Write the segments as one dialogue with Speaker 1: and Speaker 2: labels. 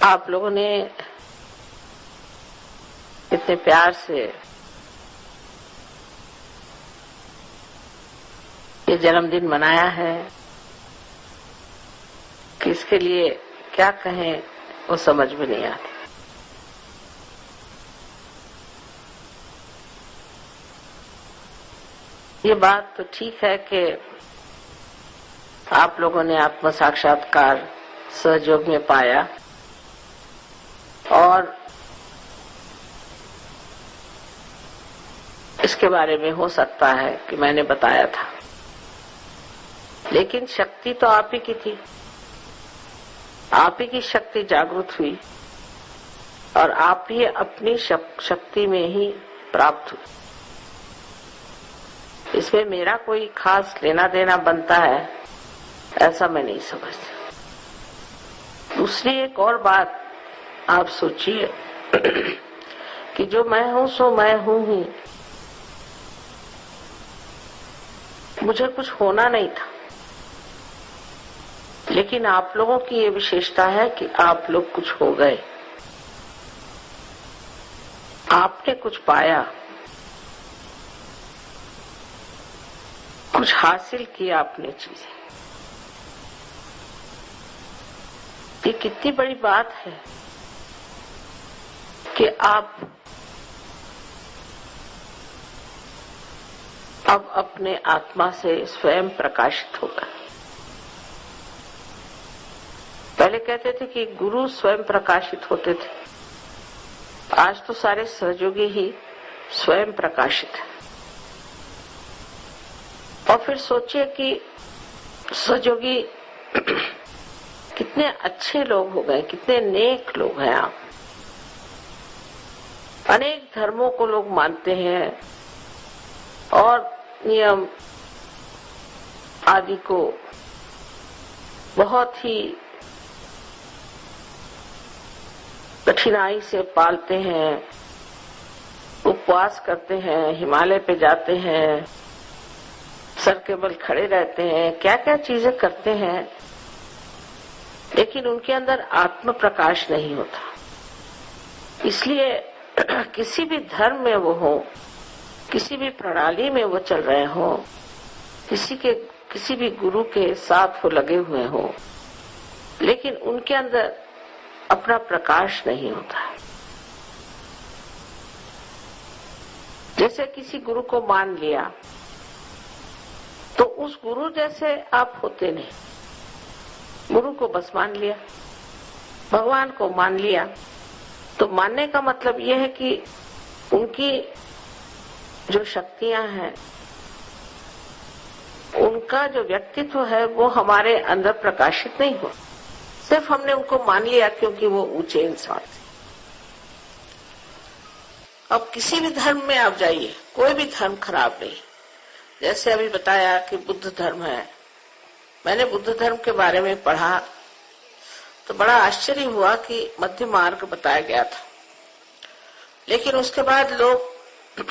Speaker 1: आप लोगों ने इतने प्यार से ये जन्मदिन मनाया है कि इसके लिए क्या कहें वो समझ में नहीं आती। ये बात तो ठीक है कि आप लोगों ने आत्म साक्षात्कार सहयोग में पाया और इसके बारे में हो सकता है कि मैंने बताया था, लेकिन शक्ति तो आप ही की थी। आप ही की शक्ति जागृत हुई और आप ही अपनी शक्ति में ही प्राप्त हुई। इसमें मेरा कोई खास लेना देना बनता है ऐसा मैं नहीं समझती। दूसरी एक और बात आप सोचिए कि जो मैं हूं सो मैं हूं ही, मुझे कुछ होना नहीं था, लेकिन आप लोगों की ये विशेषता है कि आप लोग कुछ हो गए, आपने कुछ पाया, कुछ हासिल किया आपने चीजें। ये कितनी बड़ी बात है कि आप अब अपने आत्मा से स्वयं प्रकाशित होगा। पहले कहते थे कि गुरु स्वयं प्रकाशित होते थे, आज तो सारे सहयोगी ही स्वयं प्रकाशित है। और फिर सोचिए कि सहयोगी कितने अच्छे लोग हो गए, कितने नेक लोग हैं आप। अनेक धर्मों को लोग मानते हैं और नियम आदि को बहुत ही कठिनाई से पालते हैं, उपवास करते हैं, हिमालय पे जाते हैं, सर के बल खड़े रहते हैं, क्या क्या चीजें करते हैं, लेकिन उनके अंदर आत्म प्रकाश नहीं होता। इसलिए किसी भी धर्म में वो हो, किसी भी प्रणाली में वो चल रहे हो, किसी भी गुरु के साथ वो लगे हुए हो, लेकिन उनके अंदर अपना प्रकाश नहीं होता। जैसे किसी गुरु को मान लिया तो उस गुरु जैसे आप होते नहीं। गुरु को बस मान लिया, भगवान को मान लिया, तो मानने का मतलब यह है कि उनकी जो शक्तियां हैं, उनका जो व्यक्तित्व है वो हमारे अंदर प्रकाशित नहीं हो। सिर्फ हमने उनको मान लिया क्योंकि वो ऊंचे इंसान थे। अब किसी भी धर्म में आप जाइए, कोई भी धर्म खराब नहीं। जैसे अभी बताया कि बुद्ध धर्म है, मैंने बुद्ध धर्म के बारे में पढ़ा तो बड़ा आश्चर्य हुआ कि मध्य मार्ग बताया गया था, लेकिन उसके बाद लोग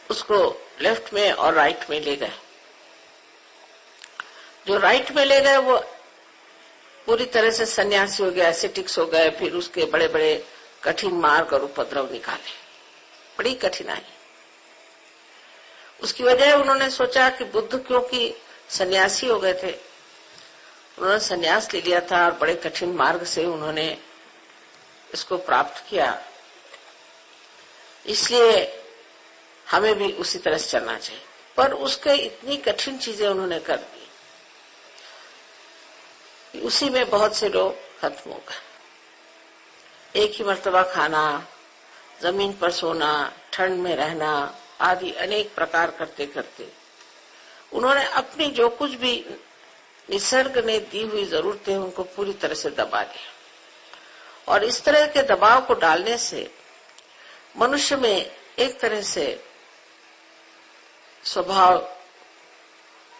Speaker 1: उसको लेफ्ट में और राइट में ले गए। जो राइट में ले गए वो पूरी तरह से सन्यासी हो गया, एसेटिक्स हो गए, फिर उसके बड़े बड़े कठिन मार्ग और उपद्रव निकाले, बड़ी कठिनाई। उसकी वजह उन्होंने सोचा कि बुद्ध क्योंकि सन्यासी हो गए थे, उन्होंने सन्यास ले लिया था और बड़े कठिन मार्ग से उन्होंने इसको प्राप्त किया, इसलिए हमें भी उसी तरह से चलना चाहिए। पर उसके इतनी कठिन चीजें उन्होंने कर दी, उसी में बहुत से लोग खत्म हो गए। एक ही मर्तबा खाना, जमीन पर सोना, ठंड में रहना आदि अनेक प्रकार करते करते उन्होंने अपनी जो कुछ भी निसर्ग ने दी हुई जरूरतें उनको पूरी तरह से दबा दिया। और इस तरह के दबाव को डालने से मनुष्य में एक तरह से स्वभाव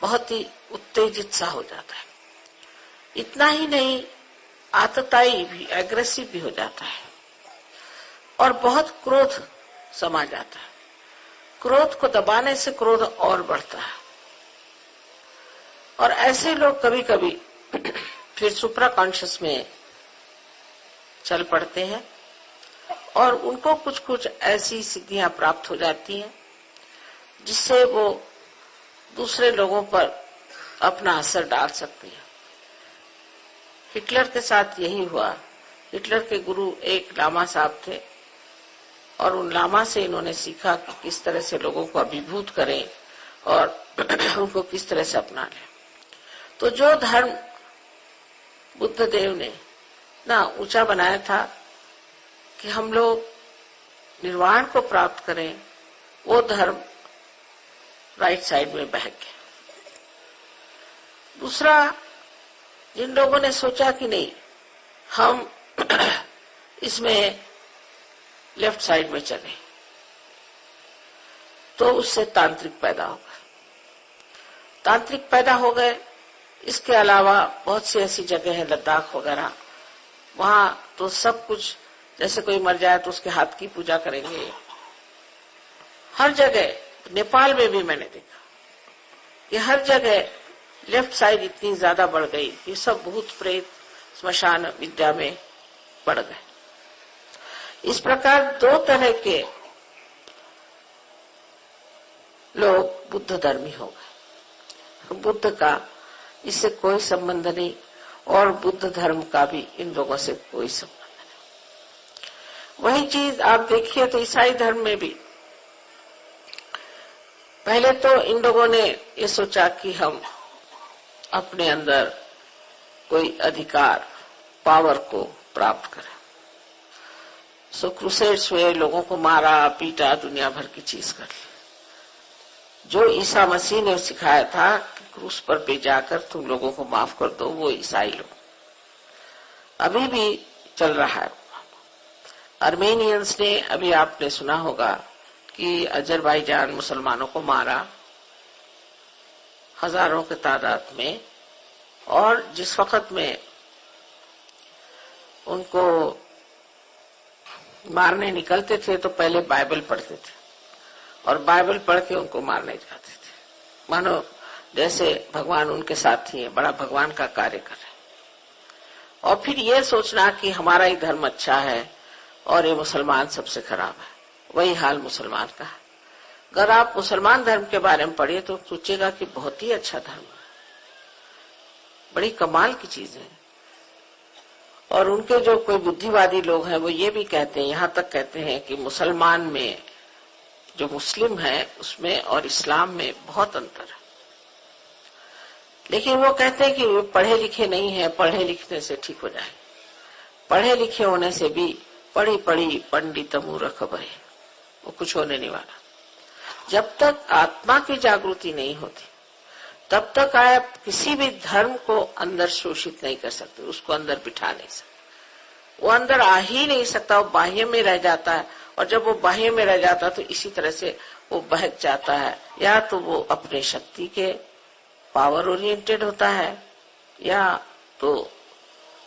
Speaker 1: बहुत ही उत्तेजित सा हो जाता है। इतना ही नहीं, आतताई भी, एग्रेसिव भी हो जाता है और बहुत क्रोध समा जाता है। क्रोध को दबाने से क्रोध और बढ़ता है और ऐसे लोग कभी कभी फिर सुप्रा कॉन्शियस में चल पड़ते हैं और उनको कुछ कुछ ऐसी सिद्धियां प्राप्त हो जाती हैं जिससे वो दूसरे लोगों पर अपना असर डाल सकते हैं। हिटलर के साथ यही हुआ। हिटलर के गुरु एक लामा साहब थे और उन लामा से इन्होंने सीखा कि किस तरह से लोगों को अभिभूत करें और उनको किस तरह से अपना लें। तो जो धर्म बुद्ध देव ने ना ऊंचा बनाया था कि हम लोग निर्वाण को प्राप्त करें, वो धर्म राइट साइड में बह गया। दूसरा, जिन लोगों ने सोचा कि नहीं हम इसमें लेफ्ट साइड में चले, तो उससे तांत्रिक पैदा हो गए। तांत्रिक पैदा हो गए। इसके अलावा बहुत सी ऐसी जगह है, लद्दाख वगैरह, वहां तो सब कुछ, जैसे कोई मर जाए तो उसके हाथ की पूजा करेंगे। हर जगह, नेपाल में भी मैंने देखा कि हर जगह लेफ्ट साइड इतनी ज्यादा बढ़ गई कि सब भूत प्रेत स्मशान विद्या में बढ़ गए। इस प्रकार दो तरह के लोग बुद्ध धर्मी हो गए। बुद्ध का इससे कोई संबंध नहीं और बुद्ध धर्म का भी इन लोगों से कोई संबंध नहीं। वही चीज आप देखिए तो ईसाई धर्म में भी पहले तो इन लोगों ने ये सोचा कि हम अपने अंदर कोई अधिकार, पावर को प्राप्त करें। सो क्रूसेड्स हुए, लोगों को मारा पीटा, दुनिया भर की चीज कर ली। जो ईसा मसीह ने सिखाया था कि क्रूस पर पे जाकर तुम लोगों को माफ कर दो, वो ईसाई लोग अभी भी चल रहा है। आर्मेनियंस ने, अभी आपने सुना होगा कि अजरबैजान मुसलमानों को मारा हजारों के तादाद में, और जिस वक्त में उनको मारने निकलते थे तो पहले बाइबल पढ़ते थे और बाइबल पढ़ के उनको मारने जाते थे, मानो जैसे भगवान उनके साथ ही है, बड़ा भगवान का कार्य कर रहे। और फिर ये सोचना कि हमारा ही धर्म अच्छा है और ये मुसलमान सबसे खराब है। वही हाल मुसलमान का है। अगर आप मुसलमान धर्म के बारे में पढ़िए तो सोचेगा कि बहुत ही अच्छा धर्म है, बड़ी कमाल की चीज है। और उनके जो कोई बुद्धिवादी लोग हैं वो ये भी कहते हैं, यहाँ तक कहते हैं कि मुसलमान में, जो मुस्लिम है उसमें और इस्लाम में बहुत अंतर है। लेकिन वो कहते हैं कि वे पढ़े लिखे नहीं है, पढ़े लिखने से ठीक हो जाए। पढ़े लिखे होने से भी पढ़ी पढ़ी पंडित मूर्ख भरे, वो कुछ होने नहीं वाला। जब तक आत्मा की जागृति नहीं होती तब तक आप किसी भी धर्म को अंदर शोषित नहीं कर सकते, उसको अंदर बिठा नहीं सकते। वो अंदर आ ही नहीं सकता, वो बाह्य में रह जाता है। और जब वो बाह्य में रह जाता है तो इसी तरह से वो बहक जाता है। या तो वो अपने शक्ति के पावर ओरिएंटेड होता है, या तो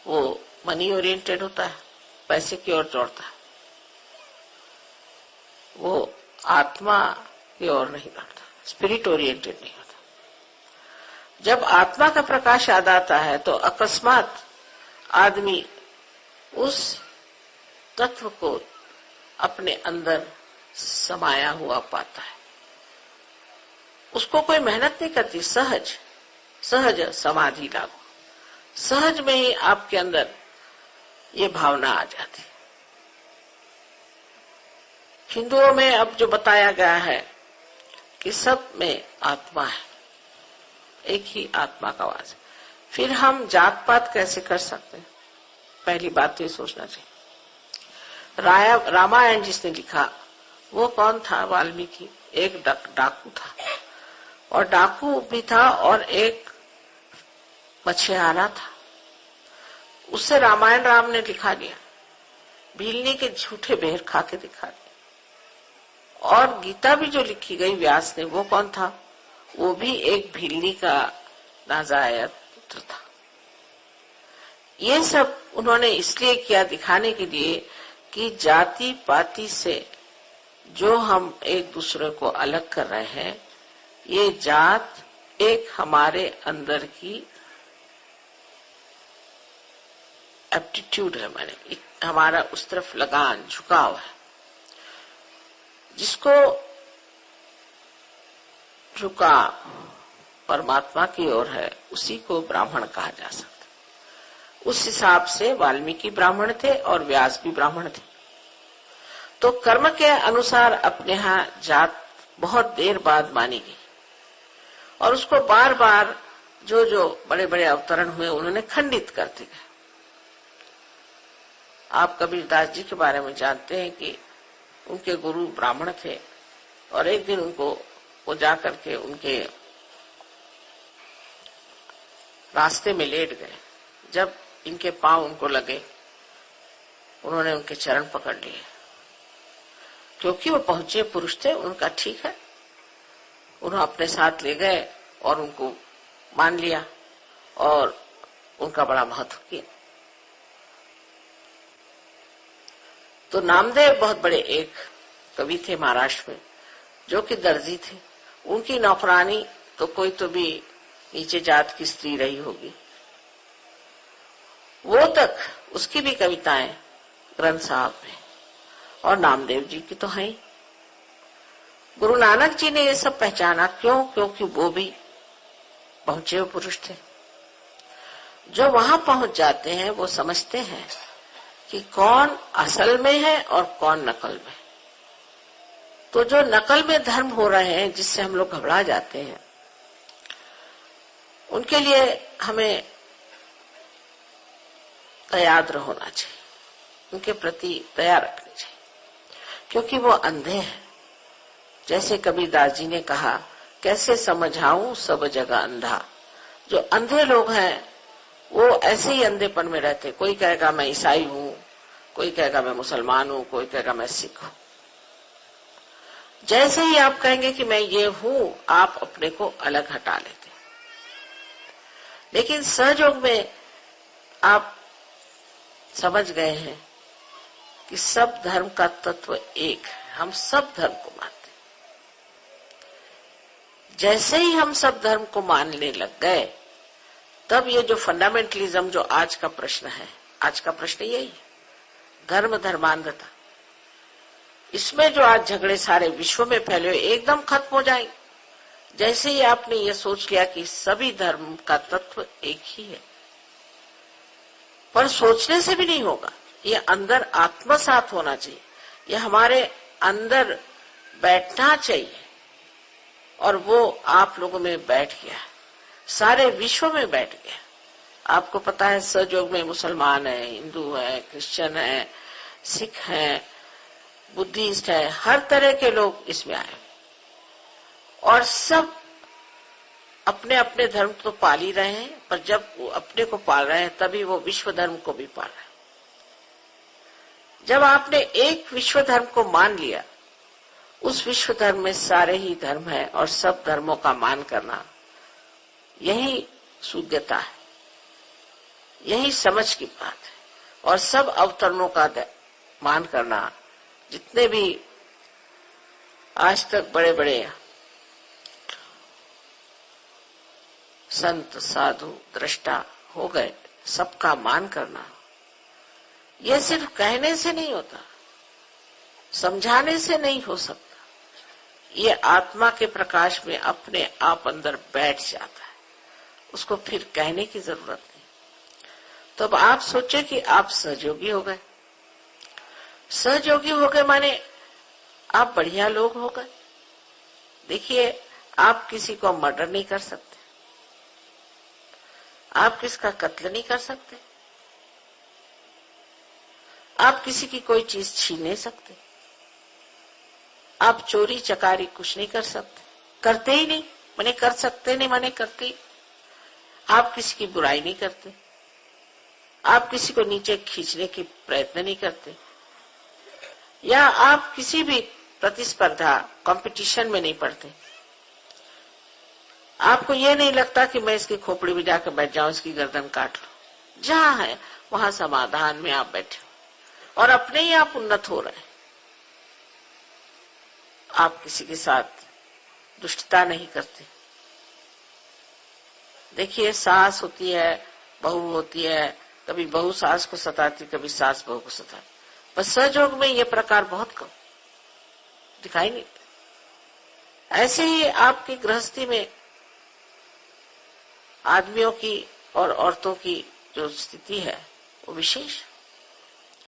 Speaker 1: वो मनी ओरिएंटेड होता है, पैसे की ओर दौड़ता है। वो आत्मा की ओर नहीं दौड़ता, स्पिरिट ओरिएंटेड नहीं होता। जब आत्मा का प्रकाश याद आता है तो अकस्मात आदमी उस तत्व को अपने अंदर समाया हुआ पाता है। उसको कोई मेहनत नहीं करती, सहज समाधि लागू, सहज में ही आपके अंदर ये भावना आ जाती। हिंदुओं में अब जो बताया गया है कि सब में आत्मा है, एक ही आत्मा का वास है। फिर हम जात पात कैसे कर सकते हैं? पहली बात तो ये सोचना चाहिए। रामायण जिसने लिखा वो कौन था? वाल्मीकि। एक डाकू था, और डाकू भी था और एक मछुआरा था। उससे रामायण राम ने लिखा दिया, भीलनी के झूठे बेर खा के दिखा दिया। और गीता भी जो लिखी गई व्यास ने, वो कौन था? वो भी एक भीलनी का नाजायज पुत्र था। ये सब उन्होंने इसलिए किया, दिखाने के लिए कि जाति पाति से जो हम एक दूसरे को अलग कर रहे हैं, ये जात एक हमारे अंदर की एप्टीट्यूड है, माने हमारा उस तरफ लगान झुकाव है। जिसको झुका परमात्मा की ओर है उसी को ब्राह्मण कहा जा सकता। उस हिसाब से वाल्मीकि ब्राह्मण थे और व्यास भी ब्राह्मण थे। तो कर्म के अनुसार अपने यहाँ जात बहुत देर बाद मानी गई और उसको बार बार जो जो बड़े बड़े अवतरण हुए उन्होंने खंडित करते गए। आप कबीरदास जी के बारे में जानते हैं कि उनके गुरु ब्राह्मण थे और एक दिन उनको वो जाकर के उनके रास्ते में लेट गए। जब इनके पांव उनको लगे उन्होंने उनके चरण पकड़ लिए, क्योंकि वो पहुंचे पुरुष थे। उनका ठीक है, उन्हें अपने साथ ले गए और उनको मान लिया और उनका बड़ा महत्व किया। तो नामदेव बहुत बड़े एक कवि थे महाराष्ट्र में, जो कि दर्जी थे। उनकी नौकरानी तो कोई तो भी नीचे जात की स्त्री रही होगी, वो तक उसकी भी कविताएं ग्रंथ साहब में, और नामदेव जी की तो है ही। गुरु नानक जी ने ये सब पहचाना, क्यों? क्योंकि वो भी पहुंचे हुए पुरुष थे। जो वहां पहुंच जाते हैं वो समझते हैं कि कौन असल में है और कौन नकल में। तो जो नकल में धर्म हो रहे हैं, जिससे हम लोग घबरा जाते हैं, उनके लिए हमें तैयार होना चाहिए, उनके प्रति दया रखनी चाहिए, क्योंकि वो अंधे हैं। जैसे कबीरदास जी ने कहा, कैसे समझाऊं सब जगह अंधा। जो अंधे लोग हैं वो ऐसे ही अंधेपन में रहते। कोई कहेगा मैं ईसाई हूं, कोई कहेगा मैं मुसलमान हूं, कोई कहेगा मैं सिख हूं। जैसे ही आप कहेंगे कि मैं ये हूं, आप अपने को अलग हटा लेते। लेकिन सहयोग में आप समझ गए हैं कि सब धर्म का तत्व एक है, हम सब धर्म को मानते हैं। जैसे ही हम सब धर्म को मानने लग गए, तब ये जो फंडामेंटलिज्म जो आज का प्रश्न है, आज का प्रश्न यही है, धर्म धर्मांधता, इसमें जो आज झगड़े सारे विश्व में फैले हुए एकदम खत्म हो जाएंगे। जैसे ही आपने ये सोच लिया कि सभी धर्म का तत्व एक ही है। पर सोचने से भी नहीं होगा, ये अंदर आत्मसात होना चाहिए, ये हमारे अंदर बैठना चाहिए। और वो आप लोगों में बैठ गया, सारे विश्व में बैठ गया। आपको पता है सहयोग में मुसलमान है, हिंदू है, क्रिश्चियन है, सिख है, बुद्धिस्ट है, हर तरह के लोग इसमें आए और सब अपने अपने धर्म तो पाल ही रहे हैं। पर जब वो अपने को पाल रहे हैं तभी वो विश्व धर्म को भी पाल रहे हैं। जब आपने एक विश्व धर्म को मान लिया, उस विश्व धर्म में सारे ही धर्म है और सब धर्मों का मान करना, यही शुद्धता है, यही समझ की बात है। और सब अवतरणों का मान करना, जितने भी आज तक बड़े बड़े संत साधु दृष्टा हो गए, सबका मान करना, यह सिर्फ कहने से नहीं होता, समझाने से नहीं हो सकता। ये आत्मा के प्रकाश में अपने आप अंदर बैठ जाता है, उसको फिर कहने की जरूरत नहीं। तो अब आप सोचे कि आप सहयोगी हो गए। सहयोगी हो गए माने आप बढ़िया लोग हो गए। देखिए, आप किसी को मर्डर नहीं कर सकते, आप किसका कत्ल नहीं कर सकते, आप किसी की कोई चीज छीन नहीं सकते, आप चोरी चकारी कुछ नहीं कर सकते, करते ही नहीं, माने कर सकते नहीं माने करते ही। आप किसी की बुराई नहीं करते, आप किसी को नीचे खींचने की प्रयत्न नहीं करते, या आप किसी भी प्रतिस्पर्धा कंपटीशन में नहीं पड़ते। आपको ये नहीं लगता कि मैं इसकी खोपड़ी में जाकर बैठ जाऊं, इसकी गर्दन काट लूं। जहां है वहां समाधान में आप बैठे हो और अपने ही आप उन्नत हो रहे हैं। आप किसी के साथ दुष्टता नहीं करते। देखिए, सास होती है, बहू होती है, कभी बहू सास को सताती, कभी सास बहू को सताती। पर सहयोग में ये प्रकार बहुत कम दिखाई नहीं देते। ऐसे ही आपकी गृहस्थी में आदमियों की और औरतों की जो स्थिति है वो विशेष।